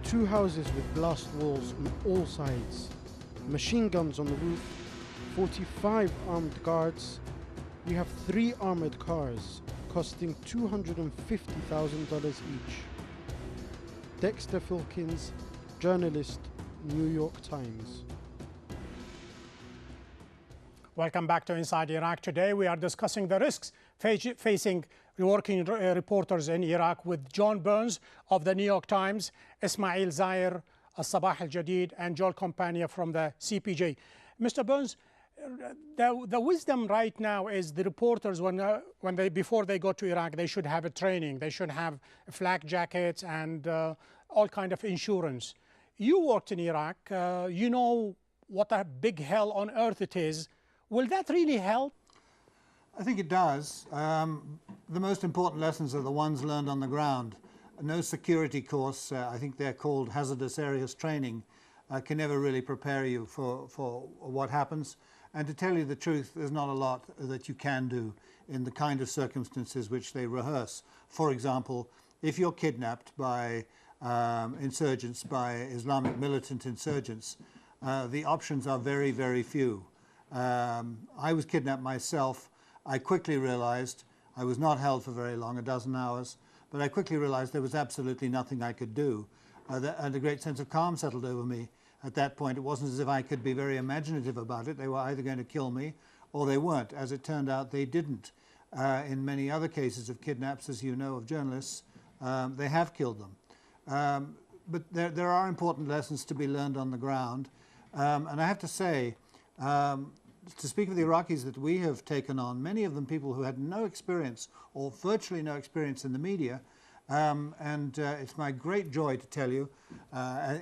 2 houses with blast walls on all sides, machine guns on the roof, 45 armed guards. We have 3 armored cars costing $250,000 each. Dexter Filkins, journalist, New York Times. Welcome back to Inside Iraq. Today we are discussing the risks facing working reporters in Iraq with John Burns of the New York Times, Ismail Zayer, Al-Sabah Al-Jadid, and Joel Campania from the CPJ. Mr. Burns, the wisdom right now is the reporters, before they go to Iraq, they should have a training. They should have flak jackets and all kind of insurance. You worked in Iraq. You know what a big hell on earth it is. Will that really help? I think it does. The most important lessons are the ones learned on the ground. No security course, I think they're called hazardous areas training, can never really prepare you for what happens. And to tell you the truth, there's not a lot that you can do in the kind of circumstances which they rehearse. For example, if you're kidnapped by insurgents, by Islamic militant insurgents, the options are very, very few. I was kidnapped myself. I quickly realized I was not held for very long, a dozen hours, but I quickly realized there was absolutely nothing I could do. And a great sense of calm settled over me. At that point, it wasn't as if I could be very imaginative about it. They were either going to kill me or they weren't. As it turned out, they didn't. In many other cases of kidnaps, as you know, of journalists, they have killed them. But there are important lessons to be learned on the ground. And I have to say, to speak of the Iraqis that we have taken on, many of them people who had no experience or virtually no experience in the media, it's my great joy to tell you,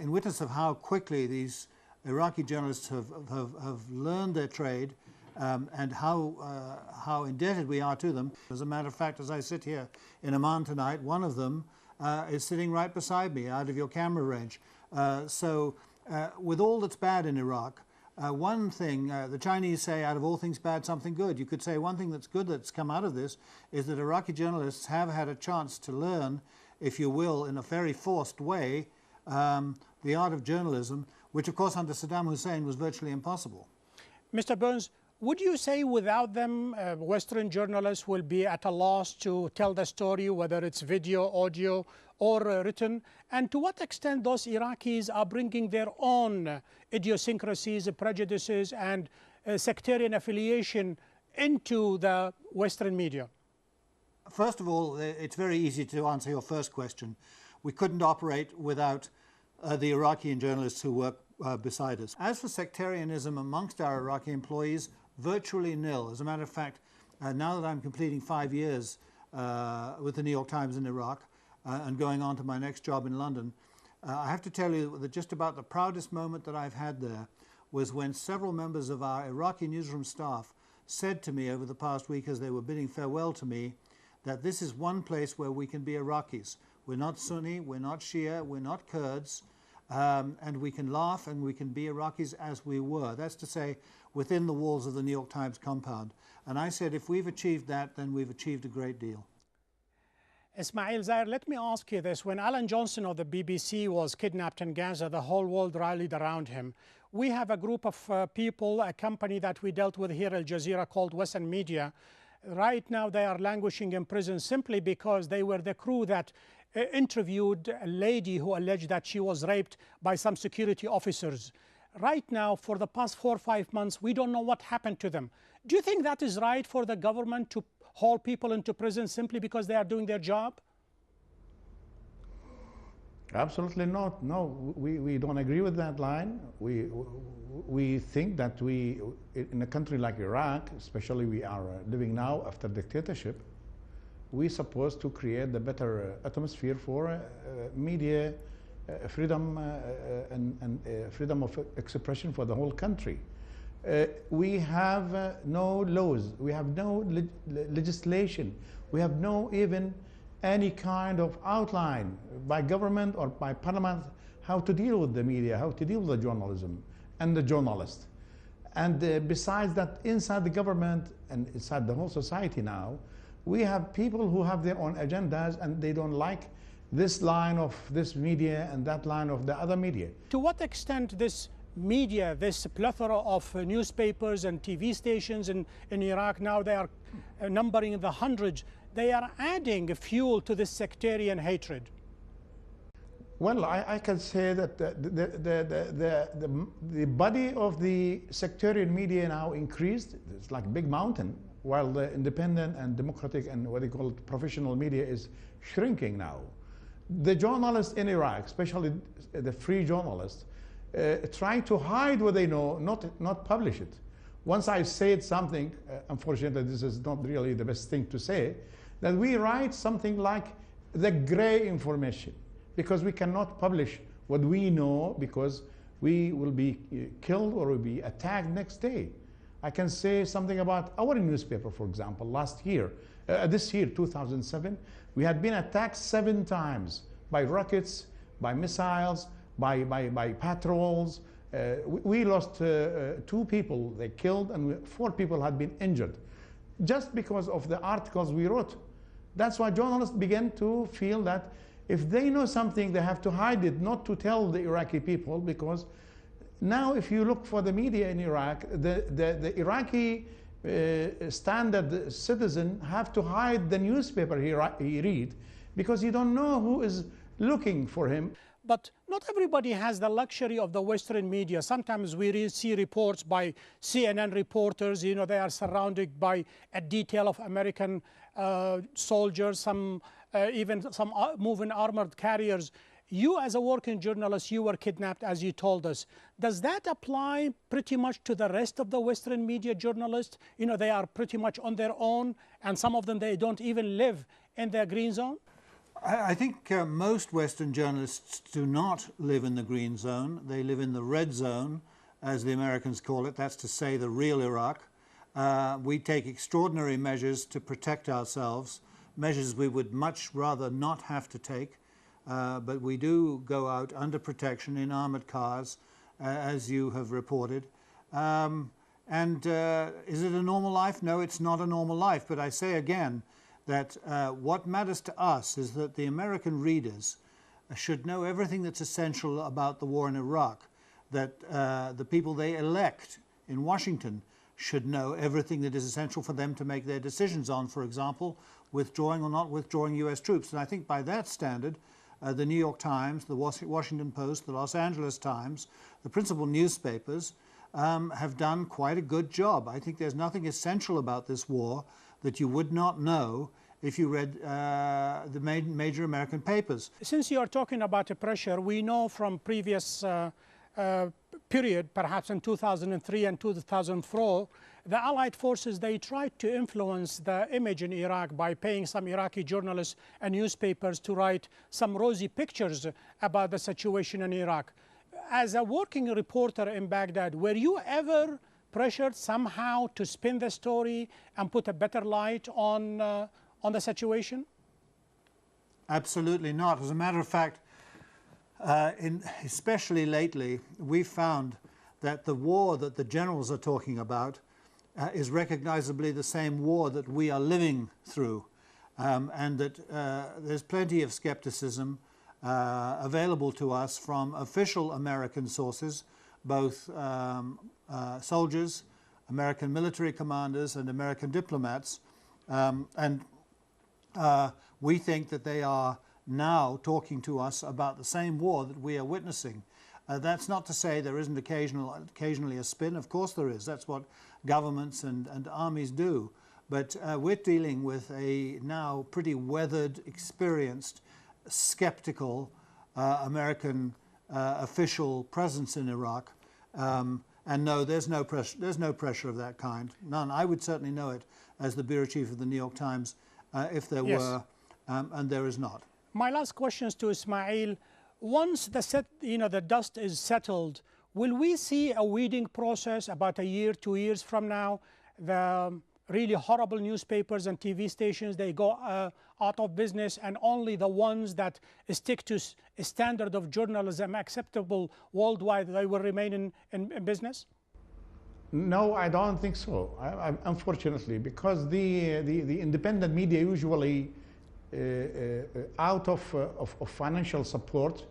in witness of how quickly these Iraqi journalists have learned their trade and how indebted we are to them. As a matter of fact, as I sit here in Amman tonight, one of them is sitting right beside me, out of your camera range. With all that's bad in Iraq, one thing, the Chinese say, out of all things bad, something good. You could say one thing that's good that's come out of this is that Iraqi journalists have had a chance to learn, if you will, in a very forced way, the art of journalism, which of course under Saddam Hussein was virtually impossible. Mr. Burns, would you say without them, Western journalists will be at a loss to tell the story, whether it's video, audio, or written? And to what extent those Iraqis are bringing their own idiosyncrasies, prejudices, and sectarian affiliation into the Western media? First of all, it's very easy to answer your first question. We couldn't operate without the Iraqi journalists who work beside us. As for sectarianism amongst our Iraqi employees, virtually nil. As a matter of fact, now that I'm completing 5 years with the New York Times in Iraq and going on to my next job in London, I have to tell you that just about the proudest moment that I've had there was when several members of our Iraqi newsroom staff said to me over the past week as they were bidding farewell to me that this is one place where we can be Iraqis. We're not Sunni, we're not Shia, we're not Kurds, and we can laugh and we can be Iraqis as we were. That's to say, within the walls of the New York Times compound. And I said, if we've achieved that, then we've achieved a great deal. Ismail Zayer, let me ask you this. When Alan Johnson of the BBC was kidnapped in Gaza, the whole world rallied around him. We have a group of people, a company that we dealt with here at Jazeera called Western Media. Right now they are languishing in prison simply because they were the crew that interviewed a lady who alleged that she was raped by some security officers. Right now, for the past 4 or 5 months, we don't know what happened to them. Do you think that is right for the government to haul people into prison simply because they are doing their job? Absolutely not. No, we don't agree with that line. We think that in a country like Iraq, especially we are living now after dictatorship, we're supposed to create the better atmosphere for media freedom and freedom of expression for the whole country. We have no laws, we have no legislation, we have no even any kind of outline by government or by parliament how to deal with the media, how to deal with the journalism and the journalists. And besides that, inside the government and inside the whole society now, we have people who have their own agendas and they don't like this line of this media and that line of the other media. To what extent this media, this plethora of newspapers and TV stations in Iraq, now they are numbering in the hundreds, they are adding fuel to this sectarian hatred? Well, I can say that the body of the sectarian media now increased. It's like a big mountain, while the independent and democratic and what they call professional media is shrinking now. The journalists in Iraq, especially the free journalists, try to hide what they know, not publish it. Once I said something, unfortunately this is not really the best thing to say, that we write something like the gray information, because we cannot publish what we know because we will be killed or will be attacked next day. I can say something about our newspaper, for example. Last year, this year, 2007, we had been attacked 7 times by rockets, by missiles, by patrols. We lost 2 people they killed, and 4 people had been injured just because of the articles we wrote. That's why journalists began to feel that if they know something, they have to hide it, not to tell the Iraqi people, because now if you look for the media in Iraq, the Iraqi standard citizen have to hide the newspaper he read, because he don't know who is looking for him. But not everybody has the luxury of the Western media. Sometimes we see reports by CNN reporters, you know, they are surrounded by a detail of American soldiers, even some moving armored carriers. You as a working journalist, you were kidnapped, as you told us. Does that apply pretty much to the rest of the Western media journalists? You know, they are pretty much on their own, and some of them, they don't even live in their green zone? I think most Western journalists do not live in the green zone. They live in the red zone, as the Americans call it. That's to say the real Iraq. We take extraordinary measures to protect ourselves, measures we would much rather not have to take. But we do go out under protection in armored cars, as you have reported. Is it a normal life? No, it's not a normal life. But I say again that what matters to us is that the American readers should know everything that's essential about the war in Iraq, that the people they elect in Washington should know everything that is essential for them to make their decisions on, for example, withdrawing or not withdrawing U.S. troops. And I think by that standard, the New York Times, the Washington Post, the Los Angeles Times, the principal newspapers have done quite a good job. I think there's nothing essential about this war that you would not know if you read the major American papers. Since you are talking about the pressure, we know from previous period, perhaps in 2003 and 2004, the Allied forces, they tried to influence the image in Iraq by paying some Iraqi journalists and newspapers to write some rosy pictures about the situation in Iraq. As a working reporter in Baghdad, were you ever pressured somehow to spin the story and put a better light on the situation? Absolutely not. As a matter of fact, especially lately, we've found that the war that the generals are talking about is recognizably the same war that we are living through, and that there's plenty of skepticism available to us from official American sources, both soldiers, American military commanders, and American diplomats, we think that they are now talking to us about the same war that we are witnessing. That's not to say there isn't occasionally a spin. Of course there is. That's what governments and armies do. But we're dealing with a now pretty weathered, experienced, skeptical American official presence in Iraq. And no, there's no pressure of that kind. None. I would certainly know it as the bureau chief of the New York Times if there were, and there is not. My last question is to Ismail. Once the dust is settled, will we see a weeding process about a year, 2 years from now? The really horrible newspapers and TV stations, they go out of business, and only the ones that stick to a standard of journalism acceptable worldwide, they will remain in business? No, I don't think so. Unfortunately, because the independent media usually out of financial support.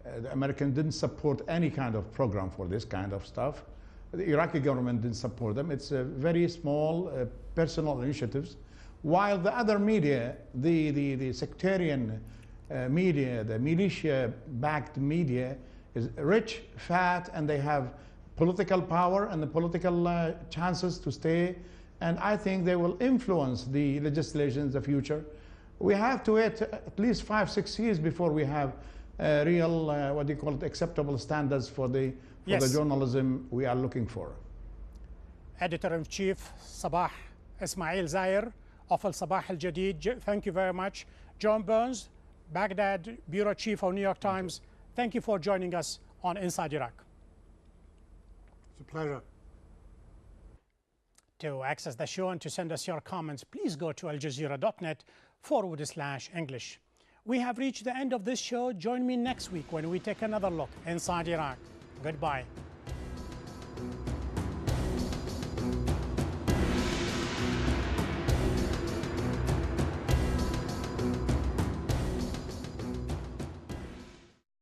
The Americans didn't support any kind of program for this kind of stuff. The Iraqi government didn't support them. It's very small personal initiatives, while the other media, the sectarian media, the militia-backed media, is rich, fat, and they have political power and the political chances to stay. And I think they will influence the legislation in the future. We have to wait at least 5-6 years before we have real, what do you call it, acceptable standards for the journalism we are looking for. Editor-in-Chief Sabah Ismail Zayer of Al Sabah Al Jadid, thank you very much. John Burns, Baghdad Bureau Chief of New York Times, thank you for joining us on Inside Iraq. It's a pleasure. To access the show and to send us your comments, please go to aljazeera.net/English. We have reached the end of this show. Join me next week when we take another look inside Iraq. Goodbye.